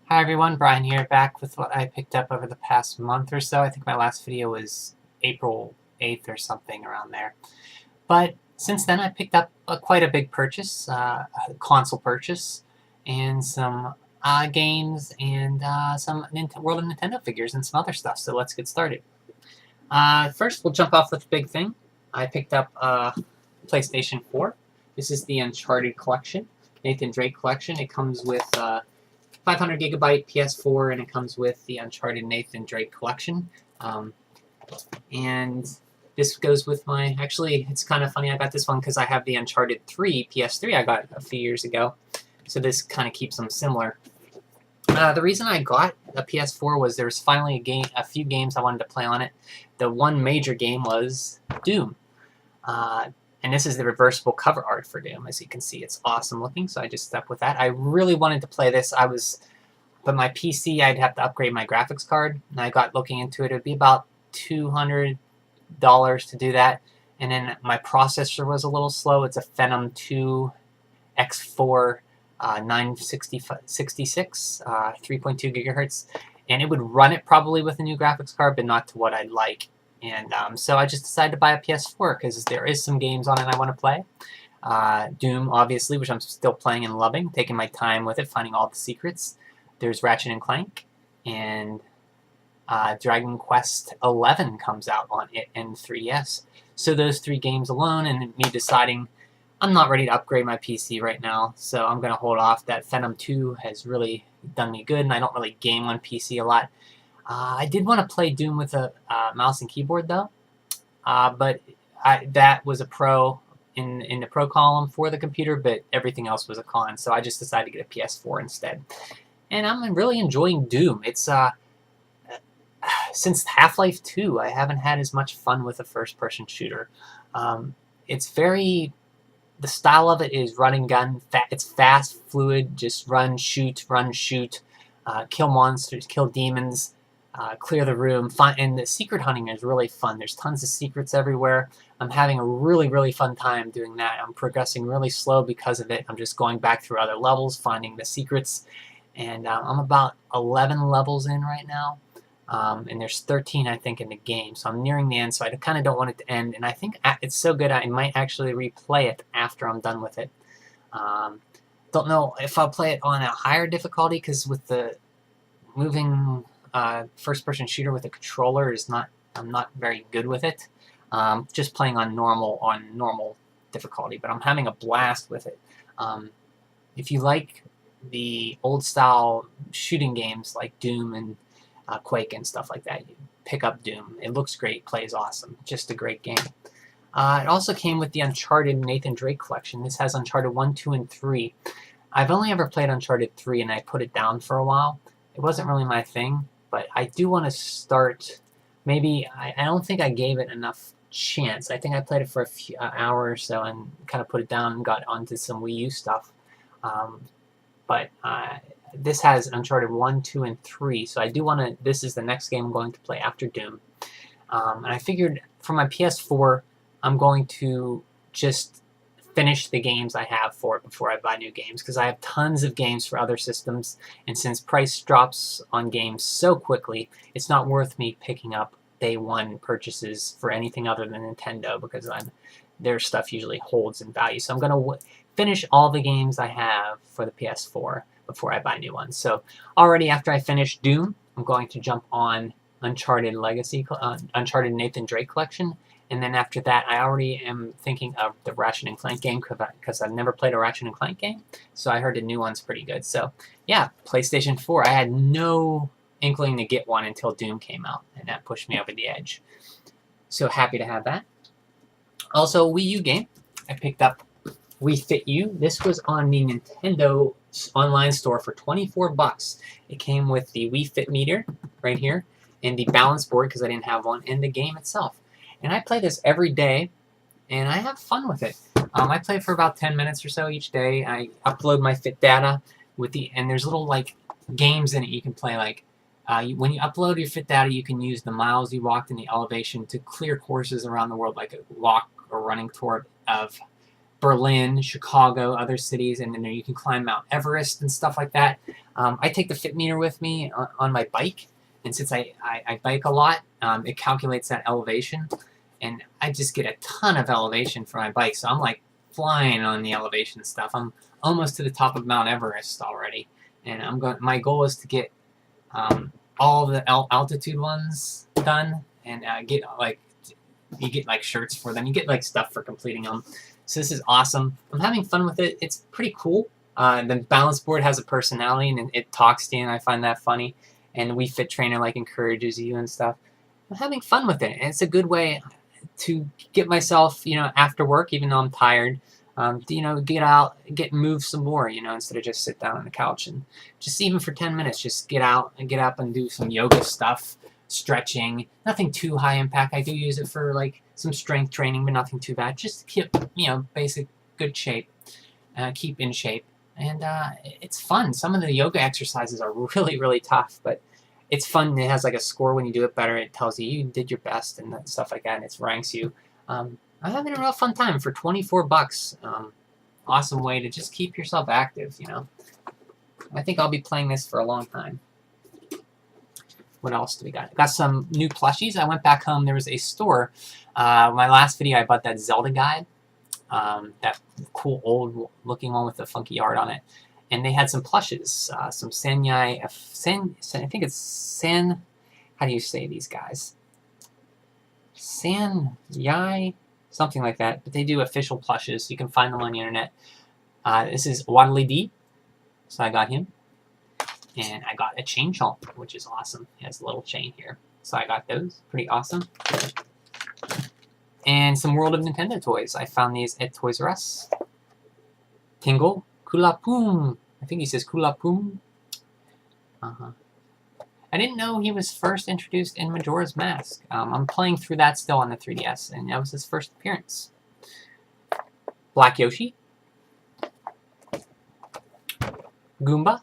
Hi everyone, Brian here, back with what I picked up over the past month or so. I think my last video was April 8th or something around there. But since then I picked up quite a big purchase, a console purchase, and some games, and some World of Nintendo figures and some other stuff. So let's get started. First, we'll jump off with the big thing. I picked up PlayStation 4. This is the Uncharted collection, Nathan Drake collection. It comes with 500 gigabyte PS4, and it comes with the Uncharted Nathan Drake collection. And this goes with my, actually, it's kind of funny I got this one because I have the Uncharted 3 PS3 I got a few years ago. So this kind of keeps them similar. The reason I got a PS4 was there was finally a few games I wanted to play on it. The one major game was Doom. And this is the reversible cover art for Doom. As you can see, it's awesome looking, so I just stuck with that. I really wanted to play this. But my PC, I'd have to upgrade my graphics card, and I got looking into it. It would be about $200 to do that. And then my processor was a little slow. It's a Phenom 2 X4 966, 3.2 gigahertz, and it would run it probably with a new graphics card, but not to what I'd like. And so I just decided to buy a PS4 because there is some games on it I want to play. Doom, obviously, which I'm still playing and loving, taking my time with it, finding all the secrets. There's Ratchet and Clank, and Dragon Quest XI comes out on it and 3DS. So those three games alone, and me deciding I'm not ready to upgrade my PC right now, so I'm going to hold off. That Phenom 2 has really done me good, and I don't really game on PC a lot. I did want to play Doom with a mouse and keyboard, though, but that was a pro in the pro column for the computer, but everything else was a con, so I just decided to get a PS4 instead. And I'm really enjoying Doom. It's since Half-Life 2, I haven't had as much fun with a first-person shooter. It's very... The style of it is run and gun. It's fast, fluid, just run, shoot, kill monsters, kill demons, clear the room. And the secret hunting is really fun. There's tons of secrets everywhere. I'm having a really, really fun time doing that. I'm progressing really slow because of it. I'm just going back through other levels, finding the secrets. And I'm about 11 levels in right now. And there's 13, I think, in the game. So I'm nearing the end, so I kind of don't want it to end. And I think it's so good I might actually replay it after I'm done with it. Don't know if I'll play it on a higher difficulty, because with the moving first-person shooter with a controller I'm not very good with it. Just playing on normal difficulty, but I'm having a blast with it. If you like the old-style shooting games like Doom and Quake and stuff like that, you pick up Doom. It looks great, plays awesome, just a great game. It also came with the Uncharted Nathan Drake collection. This has Uncharted 1, 2, and 3. I've only ever played Uncharted 3, and I put it down for a while. It wasn't really my thing, but I do want to start. Maybe, I don't think I gave it enough chance. I think I played it for an hour or so and kind of put it down and got onto some Wii U stuff. But this has Uncharted 1, 2, and 3, so I do want to... This is the next game I'm going to play after Doom. And I figured for my PS4, I'm going to just finish the games I have for it before I buy new games, because I have tons of games for other systems, and since price drops on games so quickly, it's not worth me picking up day one purchases for anything other than Nintendo, because their stuff usually holds in value. So I'm going to finish all the games I have for the PS4 before I buy new ones. So already after I finish Doom, I'm going to jump on Uncharted Uncharted Nathan Drake collection, and then after that I already am thinking of the Ratchet and Clank game, because I've never played a Ratchet and Clank game, so I heard the new one's pretty good. So yeah, PlayStation 4. I had no inkling to get one until Doom came out, and that pushed me over the edge. So happy to have that. Also, Wii U game. I picked up Wii Fit U. This was on the Nintendo online store for 24 bucks. It came with the Wii Fit meter right here, and the balance board, because I didn't have one, and the game itself. And I play this every day, and I have fun with it. I play for about 10 minutes or so each day. I upload my fit data and there's little like games in it you can play. Like when you upload your fit data, you can use the miles you walked and the elevation to clear courses around the world, like a walk or running tour of Berlin, Chicago, other cities, and then you can climb Mount Everest and stuff like that. I take the Fit meter with me on my bike, and since I bike a lot, it calculates that elevation, and I just get a ton of elevation for my bike, so I'm like flying on the elevation stuff. I'm almost to the top of Mount Everest already, and my goal is to get all the altitude ones done, and get like, you get like shirts for them, you get like stuff for completing them. So this is awesome. I'm having fun with it. It's pretty cool. The balance board has a personality and it talks to you, and I find that funny. And the Wii Fit trainer like encourages you and stuff. I'm having fun with it, and it's a good way to get myself, after work, even though I'm tired, to, get out, move some more, instead of just sit down on the couch and just even for 10 minutes, just get out and get up and do some yoga stuff, stretching. Nothing too high impact. I do use it for like some strength training, but nothing too bad. Just to keep, basic good shape, keep in shape. And it's fun. Some of the yoga exercises are really, really tough, but it's fun. It has like a score when you do it better. It tells you did your best and stuff like that, and it ranks you. I'm having a real fun time for $24. Awesome way to just keep yourself active, I think I'll be playing this for a long time. What else do we got? Got some new plushies. I went back home. There was a store. My last video, I bought that Zelda guide. That cool old looking one with the funky art on it. And they had some plushes. Some Sanyai, I think it's San, how do you say these guys? Sanyai, something like that. But they do official plushes. You can find them on the internet. This is Waddly Dee. So I got him. And I got a chain chomp, which is awesome. It has a little chain here. So I got those. Pretty awesome. And some World of Nintendo toys. I found these at Toys R Us. Tingle. Kulapoom. I think he says Kulapoom. I didn't know he was first introduced in Majora's Mask. I'm playing through that still on the 3DS, and that was his first appearance. Black Yoshi. Goomba.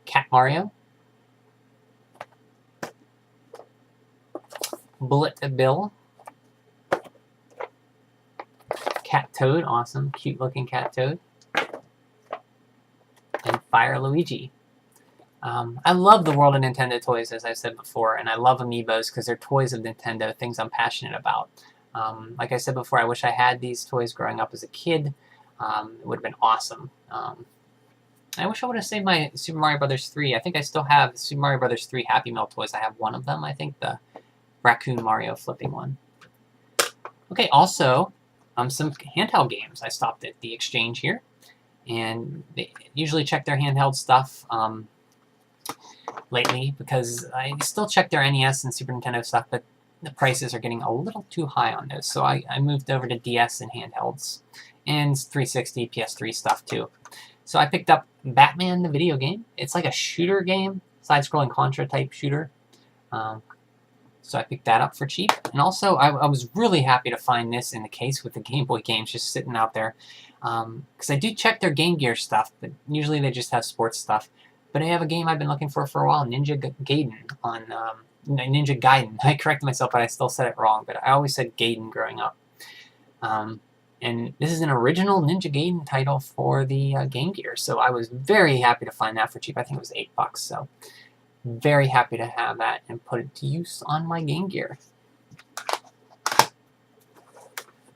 Cat Mario. Bullet Bill. Cat Toad, awesome, cute looking Cat Toad. And Fire Luigi. I love the World of Nintendo toys, as I said before, and I love amiibos because they're toys of Nintendo, things I'm passionate about. Like I said before, I wish I had these toys growing up as a kid. It would have been awesome. I wish I would have saved my Super Mario Bros. 3. I think I still have Super Mario Bros. 3 Happy Meal toys. I have one of them, I think, the Raccoon Mario flipping one. Okay, also, some handheld games. I stopped at the Exchange here, and they usually check their handheld stuff lately, because I still check their NES and Super Nintendo stuff, but the prices are getting a little too high on those, so I moved over to DS and handhelds, and 360, PS3 stuff too. So I picked up Batman the video game. It's like a shooter game, side-scrolling Contra type shooter. So I picked that up for cheap. And also, I was really happy to find this in the case with the Game Boy games just sitting out there. Because I do check their Game Gear stuff, but usually they just have sports stuff. But I have a game I've been looking for a while, Ninja Gaiden on Ninja Gaiden. I corrected myself, but I still said it wrong. But I always said Gaiden growing up. And this is an original Ninja Gaiden title for the Game Gear. So I was very happy to find that for cheap. I think it was $8. So very happy to have that and put it to use on my Game Gear.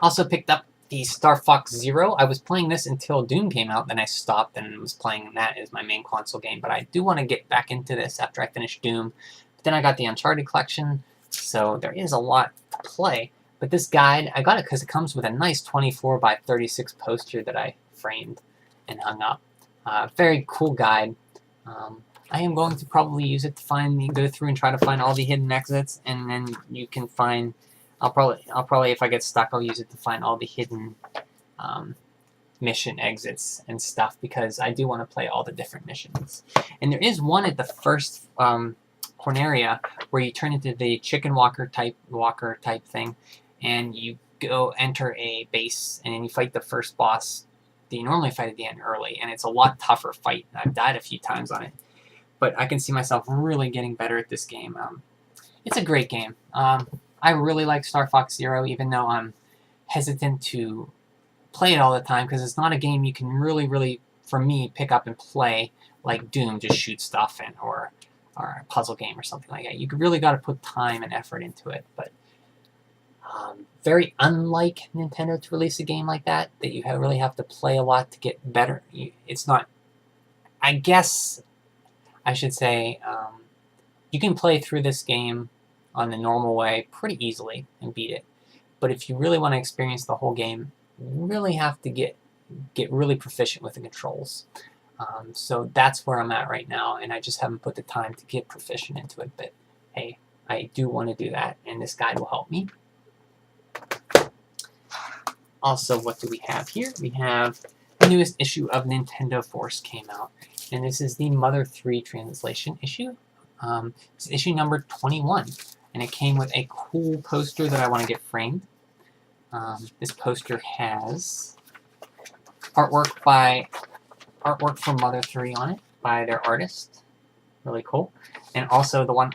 Also picked up the Star Fox Zero. I was playing this until Doom came out, then I stopped and was playing that as my main console game. But I do want to get back into this after I finish Doom. But then I got the Uncharted collection, so there is a lot to play. But this guide, I got it because it comes with a nice 24 by 36 poster that I framed and hung up. Very cool guide. I am going to probably use it to go through and try to find all the hidden exits, and then you can find. I'll probably if I get stuck, I'll use it to find all the hidden mission exits and stuff, because I do want to play all the different missions. And there is one at the first Corneria where you turn into the chicken walker type thing, and you go enter a base, and then you fight the first boss that you normally fight at the end early, and it's a lot tougher fight. I've died a few times on it, but I can see myself really getting better at this game. It's a great game. I really like Star Fox Zero, even though I'm hesitant to play it all the time, because it's not a game you can really, for me, pick up and play like Doom, just shoot stuff in, or a puzzle game or something like that. You really got to put time and effort into it, but very unlike Nintendo to release a game like that you really have to play a lot to get better. It's not, I guess I should say, you can play through this game on the normal way pretty easily and beat it. But if you really want to experience the whole game, you really have to get really proficient with the controls. So that's where I'm at right now, and I just haven't put the time to get proficient into it. But hey, I do want to do that, and this guide will help me. Also, what do we have here? We have the newest issue of Nintendo Force came out, and this is the Mother 3 translation issue. It's issue number 21, and it came with a cool poster that I want to get framed. This poster has artwork for Mother 3 on it by their artist. Really cool. And also the one,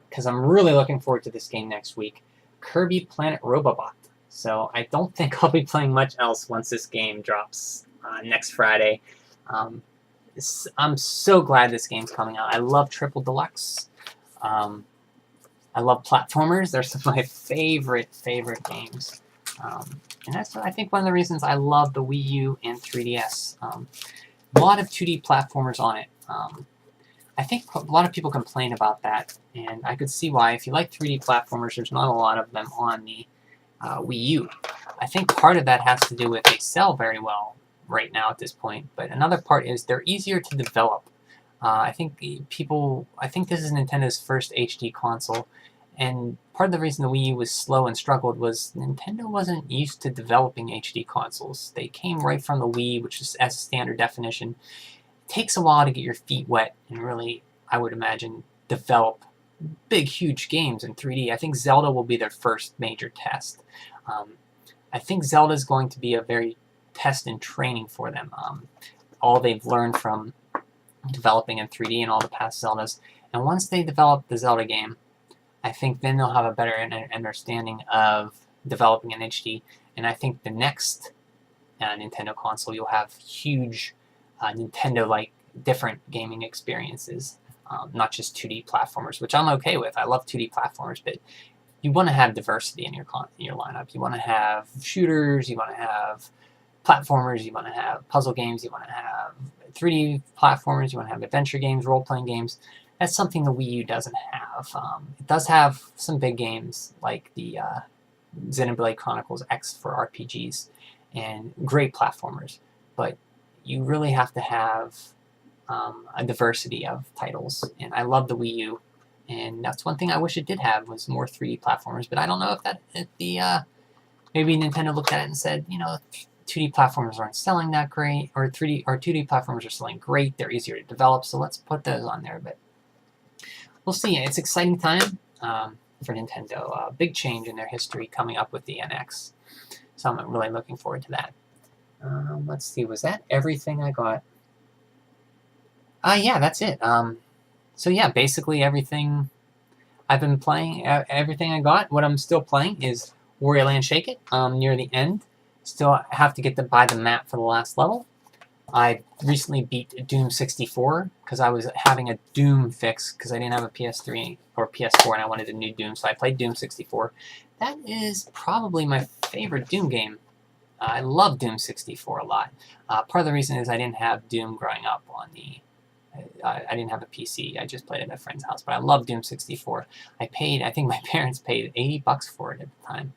because I'm really looking forward to this game next week, Kirby Planet Robobot. So I don't think I'll be playing much else once this game drops next Friday. I'm so glad this game's coming out. I love Triple Deluxe. I love platformers. They're some of my favorite games. And that's, I think, one of the reasons I love the Wii U and 3DS. A lot of 2D platformers on it. I think a lot of people complain about that, and I could see why. If you like 3D platformers, there's not a lot of them on the Wii U. I think part of that has to do with they sell very well right now at this point, but another part is they're easier to develop. I think this is Nintendo's first HD console, and part of the reason the Wii U was slow and struggled was Nintendo wasn't used to developing HD consoles. They came right from the Wii, which is as standard definition. It takes a while to get your feet wet and really, I would imagine, develop big, huge games in 3D. I think Zelda will be their first major test. I think Zelda is going to be a very test and training for them. All they've learned from developing in 3D and all the past Zeldas. And once they develop the Zelda game, I think then they'll have a better understanding of developing in HD. And I think the next Nintendo console, you'll have huge Nintendo-like different gaming experiences, not just 2D platformers, which I'm okay with. I love 2D platformers, but you want to have diversity in your lineup. You want to have shooters, you want to have platformers, you want to have puzzle games, you want to have 3D platformers, you want to have adventure games, role-playing games. That's something the Wii U doesn't have. It does have some big games like the Xenoblade Chronicles X for RPGs and great platformers, but you really have to have a diversity of titles. And I love the Wii U, and that's one thing I wish it did have was more 3D platformers. But I don't know if maybe Nintendo looked at it and said, 2D platformers aren't selling that great, or 2D platformers are selling great. They're easier to develop, so let's put those on there. But we'll see. It's exciting time for Nintendo. Big change in their history coming up with the NX. So I'm really looking forward to that. Let's see. Was that everything I got? Yeah, that's it. So yeah, basically everything I've been playing, everything I got. What I'm still playing is Wario Land Shake It. Near the end. Still have to get to buy the map for the last level. I recently beat Doom 64 because I was having a Doom fix because I didn't have a PS3 or PS4 and I wanted a new Doom, so I played Doom 64. That is probably my favorite Doom game. I love Doom 64 a lot. Part of the reason is I didn't have Doom growing up on the... I didn't have a PC. I just played at a friend's house, but I love Doom 64. I think my parents paid $80 for it at the time.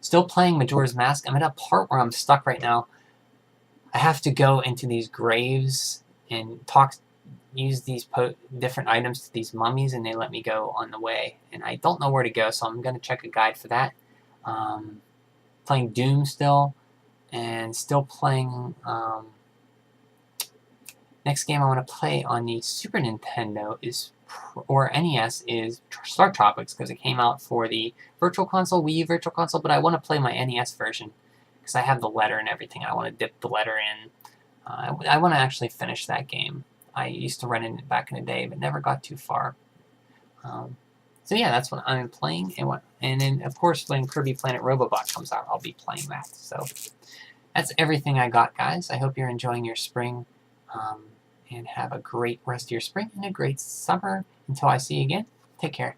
Still playing Majora's Mask. I'm at a part where I'm stuck right now. I have to go into these graves and use these different items to these mummies, and they let me go on the way. And I don't know where to go, so I'm going to check a guide for that. Playing Doom still, and still playing... next game I want to play on the Super Nintendo or NES is Star Tropics, because it came out for the Virtual Console, Wii U Virtual Console, but I want to play my NES version because I have the letter and everything. I want to dip the letter in. I want to actually finish that game. I used to run it back in the day, but never got too far. So yeah, that's what I'm playing, and then of course when Kirby Planet Robobot comes out, I'll be playing that. So that's everything I got, guys. I hope you're enjoying your spring, and have a great rest of your spring and a great summer. Until I see you again, take care.